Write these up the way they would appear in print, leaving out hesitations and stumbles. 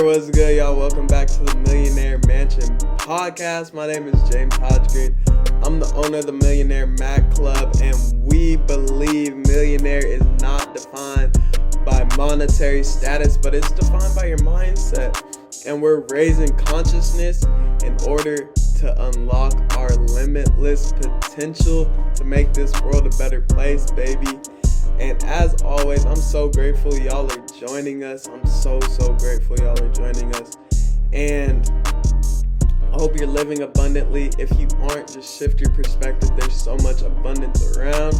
What's good, y'all? Welcome back to the Millionaire Mansion podcast. My name is James Hodggreen. I'm the owner of the Millionaire Mac Club, and we believe millionaire is not defined by monetary status, but it's defined by your mindset. And we're raising consciousness in order to unlock our limitless potential to make this world a better place, baby. And as always, I'm so grateful y'all are joining us. I'm so grateful y'all are joining us. And I hope you're living abundantly. If you aren't, just shift your perspective. There's so much abundance around.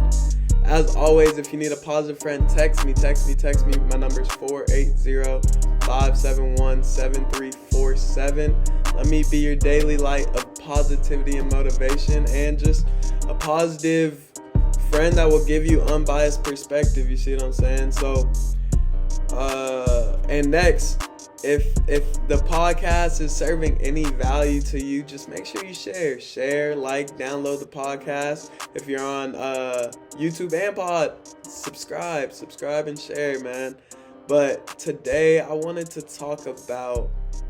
As always, if you need a positive friend, text me. My number is 480-571-7347. Let me be your daily light of positivity and motivation, and just a positive friend that will give you unbiased perspective. You see what I'm saying? So, and next, if the podcast is serving any value to you, just make sure you share, like, download the podcast. If you're on YouTube and Pod, subscribe and share, man. But today I wanted to talk about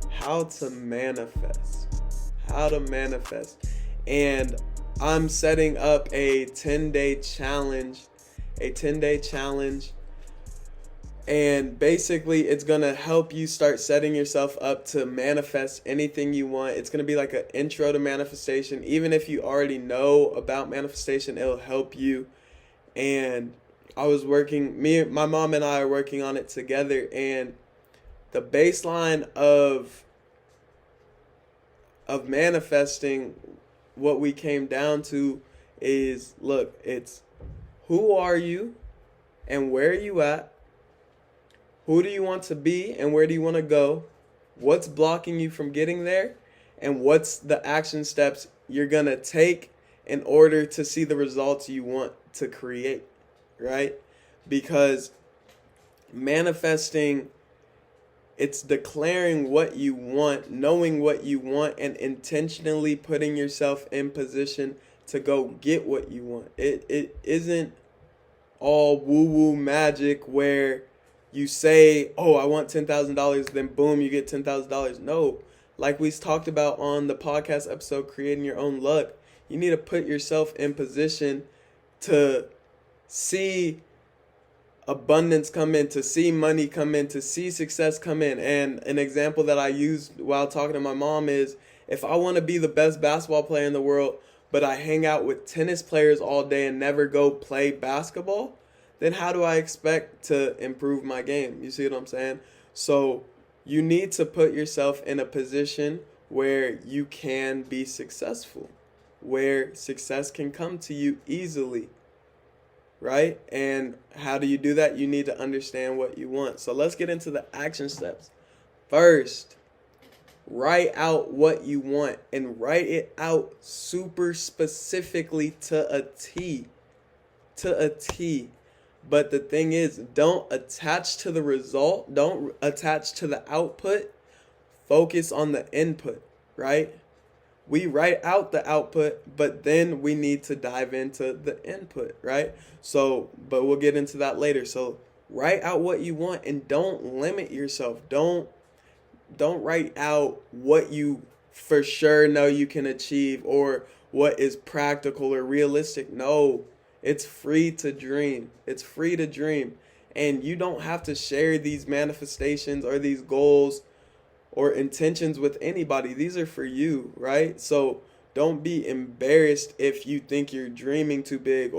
how to manifest, and I'm setting up a 10-day challenge, and basically it's going to help you start setting yourself up to manifest anything you want. It's going to be like an intro to manifestation. Even if you already know about manifestation, it'll help you. And my mom and I are working on it together, and the baseline of manifesting, what we came down to is, look, it's who are you and where are you at? Who do you want to be and where do you want to go? What's blocking you from getting there? And what's the action steps you're going to take in order to see the results you want to create, right? Because manifesting, it's declaring what you want, knowing what you want, and intentionally putting yourself in position to go get what you want. It isn't all woo-woo magic where you say, oh, I want $10,000, then boom, you get $10,000. No, like we talked about on the podcast episode, Creating Your Own Luck, you need to put yourself in position to see abundance come in, to see money come in, to see success come in. And an example that I used while talking to my mom is, if I want to be the best basketball player in the world, but I hang out with tennis players all day and never go play basketball, then how do I expect to improve my game? You see what I'm saying? So you need to put yourself in a position where you can be successful, where success can come to you easily. Right? And how do you do that? You need to understand what you want. So let's get into the action steps. First, write out what you want, and write it out super specifically to a T. But the thing is, don't attach to the result. Don't attach to the output. Focus on the input, right? We write out the output, but then we need to dive into the input, right? So, but we'll get into that later. So write out what you want and don't limit yourself. Don't write out what you for sure know you can achieve or what is practical or realistic. No, it's free to dream. And you don't have to share these manifestations or these goals or intentions with anybody. These are for you, right? So don't be embarrassed if you think you're dreaming too big,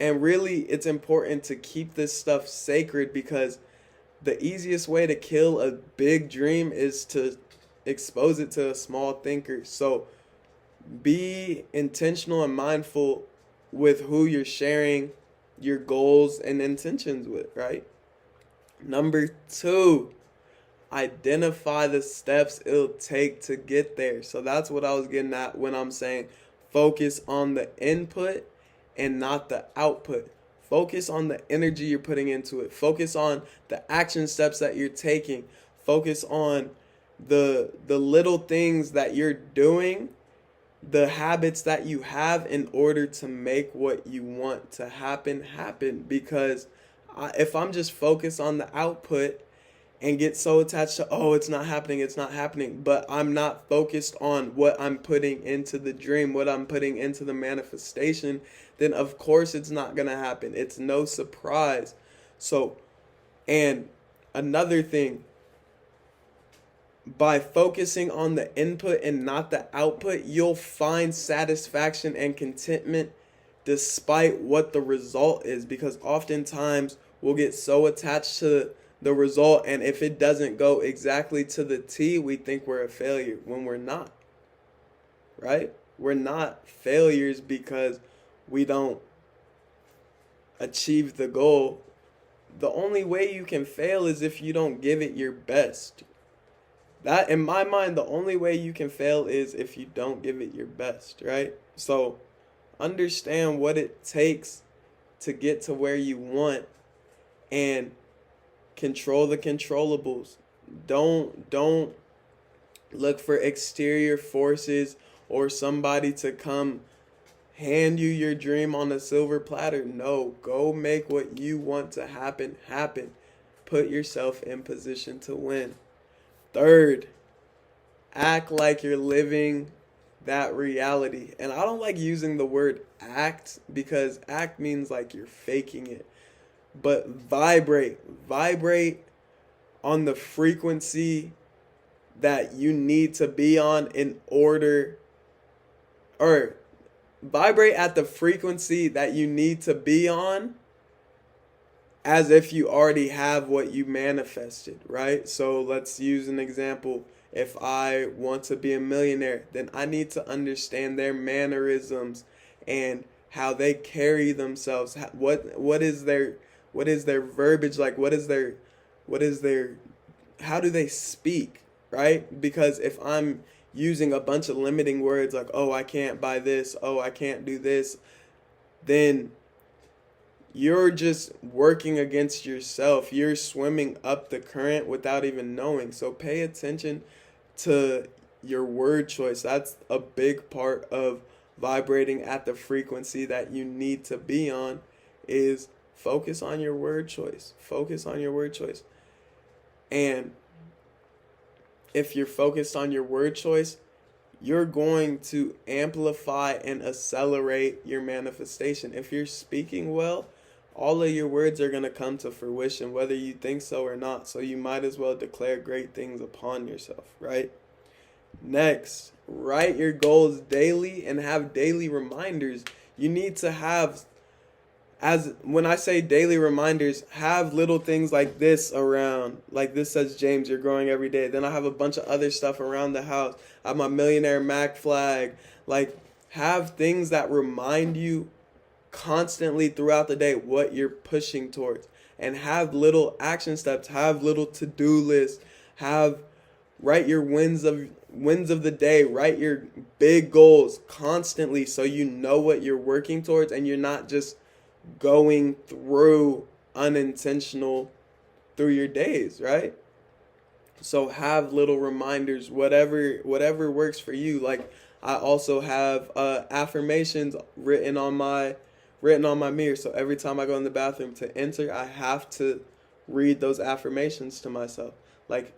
and really it's important to keep this stuff sacred, because the easiest way to kill a big dream is to expose it to a small thinker. So be intentional and mindful with who you're sharing your goals and intentions with, right? Number 2, identify the steps it'll take to get there. So that's what I was getting at when I'm saying focus on the input and not the output. Focus on the energy you're putting into it. Focus on the action steps that you're taking. Focus on the little things that you're doing, the habits that you have in order to make what you want to happen. Because if I'm just focused on the output and get so attached to, oh, it's not happening, but I'm not focused on what I'm putting into the dream, what I'm putting into the manifestation, then of course it's not going to happen. It's no surprise. So, and another thing, by focusing on the input and not the output, you'll find satisfaction and contentment despite what the result is, because oftentimes we'll get so attached to the result, and if it doesn't go exactly to the T, we think we're a failure when we're not, right? We're not failures because we don't achieve the goal. The only way you can fail is if you don't give it your best. That, in my mind, the only way you can fail is if you don't give it your best, right? So understand what it takes to get to where you want and control the controllables. Don't look for exterior forces or somebody to come hand you your dream on a silver platter. No, go make what you want to happen happen. Put yourself in position to win. Third, act like you're living that reality. And I don't like using the word act, because act means like you're faking it. But vibrate on the frequency that you need to be on in order, or vibrate at the frequency that you need to be on as if you already have what you manifested, right? So let's use an example. If I want to be a millionaire, then I need to understand their mannerisms and how they carry themselves. What is their verbiage like? What is their how do they speak, right? Because if I'm using a bunch of limiting words like, oh, I can't buy this, oh, I can't do this, then you're just working against yourself. You're swimming up the current without even knowing. So pay attention to your word choice. That's a big part of vibrating at the frequency that you need to be on, is focus on your word choice. Focus on your word choice. And if you're focused on your word choice, you're going to amplify and accelerate your manifestation. If you're speaking well, all of your words are going to come to fruition, whether you think so or not. So you might as well declare great things upon yourself, right? Next, write your goals daily and have daily reminders. You need to have, as when I say daily reminders, have little things like this around. Like this says, James, you're growing every day. Then I have a bunch of other stuff around the house. I have my Millionaire Mac flag. Like, have things that remind you constantly throughout the day what you're pushing towards, and have little action steps, have little to-do lists, write your wins of the day, write your big goals constantly, so you know what you're working towards and you're not just going through unintentional through your days, right? So have little reminders, whatever works for you. Like, I also have affirmations written on my mirror. So every time I go in the bathroom to enter, I have to read those affirmations to myself. Like,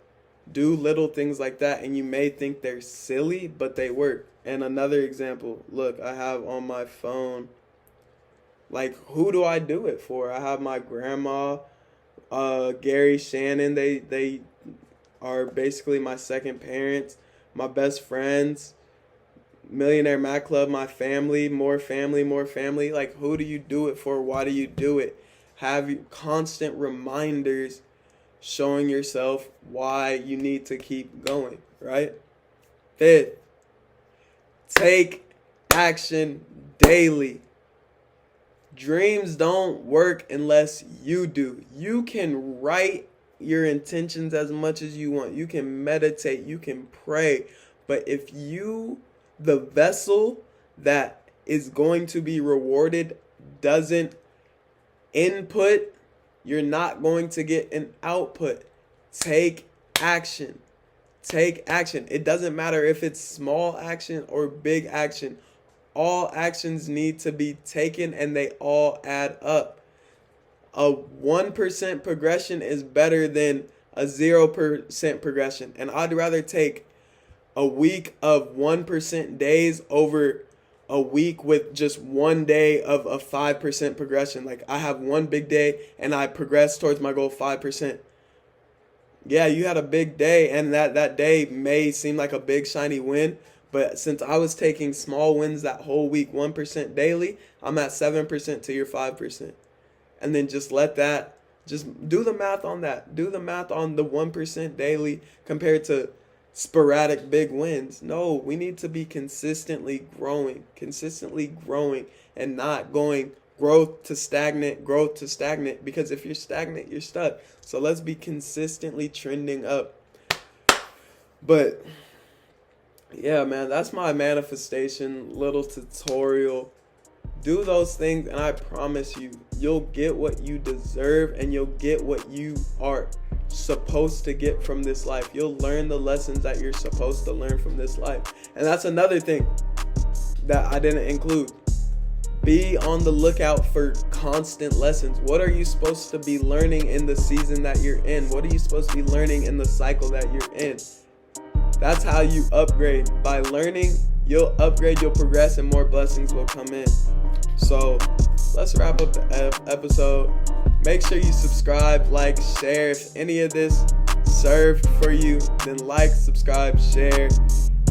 do little things like that, and you may think they're silly, but they work. And another example, look, I have on my phone, like, who do I do it for? I have my grandma, Gary, Shannon. They are basically my second parents, my best friends, Millionaire Mac Club, my family, more family, more family. Like, who do you do it for? Why do you do it? Have constant reminders showing yourself why you need to keep going, right? Fifth, take action daily. Dreams don't work unless you do. You can write your intentions as much as you want. You can meditate, you can pray. But if the vessel that is going to be rewarded, doesn't input, you're not going to get an output. Take action. Take action. It doesn't matter if it's small action or big action. All actions need to be taken, and they all add up. A 1% progression is better than a 0% progression. And I'd rather take a week of 1% days over a week with just one day of a 5% progression. Like I have one big day and I progress towards my goal 5%. Yeah, you had a big day, and that day may seem like a big shiny win, but since I was taking small wins that whole week, 1% daily, I'm at 7% to your 5%. And then just do the math on that. Do the math on the 1% daily compared to sporadic big wins. No, we need to be consistently growing, and not going growth to stagnant, because if you're stagnant, you're stuck. So let's be consistently trending up. But yeah, man, that's my manifestation little tutorial. Do those things, and I promise you, you'll get what you deserve, and you'll get what you are supposed to get from this life. You'll learn the lessons that you're supposed to learn from this life. And that's another thing that I didn't include. Be on the lookout for constant lessons. What are you supposed to be learning in the season that you're in? What are you supposed to be learning in the cycle that you're in? That's how you upgrade. By learning, you'll upgrade, you'll progress, and more blessings will come in. So let's wrap up the episode. Make sure you subscribe, like, share. If any of this served for you, then like, subscribe, share.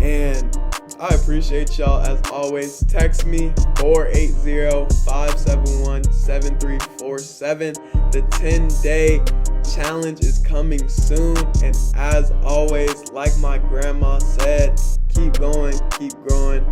And I appreciate y'all as always. Text me 480-571-7347. The 10-day challenge is coming soon. And as always, like my grandma said, keep going, keep growing.